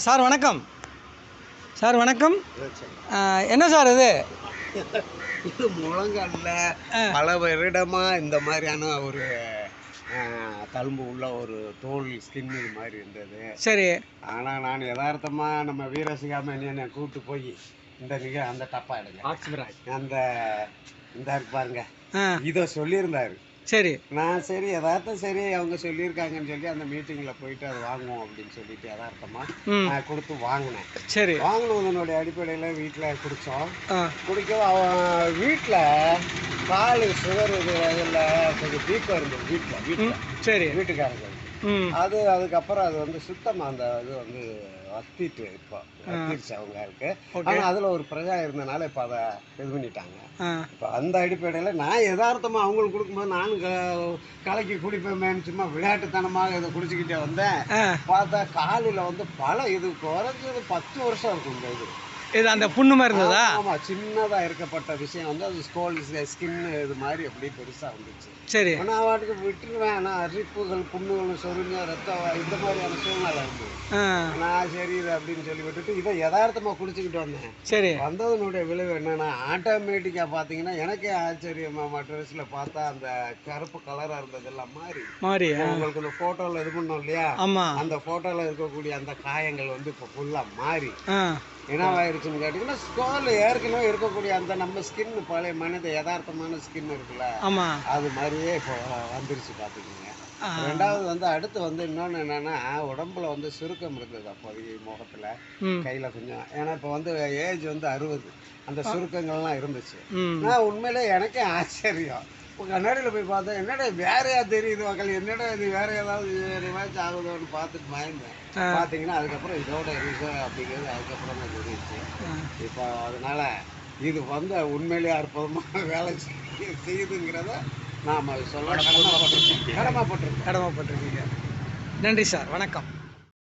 Sir வணக்கம். Sir வணக்கம். என்ன சார் இது? இது முழங்காலில் பல வருடமாக இந்த மாதிரியான ஒரு தழும்பு உள்ள ஒரு தோல் ஸ்கின் இது மாதிரி இருந்தது. சரி. ஆனால் நான் யதார்த்தமாக நம்ம வீரசிகாம என்னை கூப்பிட்டு போய் அந்த டப்பா எடுங்க, அந்த இந்த பாருங்க, இதை சொல்லியிருந்தாரு. சரி. நான் சரி யதார்த்தம் சரி அவங்க சொல்லியிருக்காங்கன்னு சொல்லி அந்த மீட்டிங்கில் போயிட்டு அதை வாங்குவோம் அப்படின்னு சொல்லிட்டு யதார்த்தமாக நான் கொடுத்து வாங்கினேன். சரி. வாங்கினதனுடைய அடிப்படையில் வீட்டில் குடித்தோம். குடிக்கவும் அவன் வீட்டில் கால் சுகர் இதில் கொஞ்சம் வீக்கம் இருந்தது வீட்டில். சரி. வீட்டுக்காரங்க அதுக்கப்புறம் அது வந்து சுத்தமாக அந்த இது வந்து வத்திட்டு வத்திருச்சு அவங்களுக்கு. ஆனால் அதில் ஒரு பிரஜா இருந்தனால இப்போ அதை இது பண்ணிட்டாங்க. இப்போ அந்த அடிப்படையில் நான் யதார்த்தமாக அவங்களுக்கு கொடுக்கும்போது நானும் கலக்கி குடிப்பேன் சும்மா விளையாட்டுத்தனமாக இதை குடிச்சிக்கிட்டே வந்தேன். பார்த்தா காலில் வந்து இது குறைஞ்சது 10 வருஷம் இருக்கும் இந்த இது அந்த புண்ணு மாதிரி இருந்ததா? ஆமாம், சின்னதாக இருக்கப்பட்ட விஷயம் வந்து அது ஸ்கின் இது மாதிரி அப்படியே பெருசாக வந்துச்சு. சரி. நான் வாட்டுக்கு விட்டுருவேன். ஆனால் அரிப்புகள் புண்ணுகள் சொருங்க ரத்தம் இந்த மாதிரியான சூழ்நிலை இருந்தது. நான் சரி இது அப்படின்னு சொல்லி விட்டுட்டு இதை யதார்த்தமாக குடிச்சிக்கிட்டு வந்தேன். சரி. வந்ததனுடைய விளைவு என்னன்னா ஆட்டோமேட்டிக்காக பார்த்தீங்கன்னா எனக்கே ஆச்சரியமாக ட்ரெஸ்ஸில் பார்த்தா அந்த கருப்பு கலராக இருந்ததெல்லாம் மாறி உங்களுக்கு இந்த ஃபோட்டோவில் இது பண்ணோம் இல்லையா, அந்த ஃபோட்டோவில் இருக்கக்கூடிய அந்த காயங்கள் வந்து இப்போ ஃபுல்லாக மாறி என்னவாயிருச்சுன்னு கேட்டிங்கன்னா ஸ்கோல் ஏற்கனவே இருக்கக்கூடிய அந்த நம்ம ஸ்கின் பழைய மனித யதார்த்தமான ஸ்கின் இருக்குல்ல அது மாதிரியே இப்போ வந்துருச்சு பார்த்துக்கிங்க. ரெண்டாவது வந்து அடுத்து வந்து இன்னொன்று என்னன்னா உடம்புல வந்து சுருக்கம் இருந்தது அப்போதைக்கு முகத்தில் கையில் கொஞ்சம். ஏன்னா இப்போ வந்து ஏஜ் வந்து 60, அந்த சுருக்கங்கள்லாம் இருந்துச்சு. நான் உண்மையிலே எனக்கே ஆச்சரியம். கண்ணாடியில் போய் பார்த்தேன், என்னடா வேறையா தெரியுது மக்கள், என்னடா இது வேற ஏதாவது ரிவாய்ஸ் ஆகுதோன்னு பார்த்துட்டு பயந்தேன். பார்த்தீங்கன்னா அதுக்கப்புறம் இதோட ரீசன் அப்படிங்கிறது அதுக்கப்புறம் தான் தெரியுச்சு. இப்போ அதனால இது வந்து உண்மையிலேயே அற்புதமாக வேலை செய்யுதுங்கிறத நாம் சொல்ல கடமைப்பட்டிருக்கீங்க. நன்றி சார், வணக்கம்.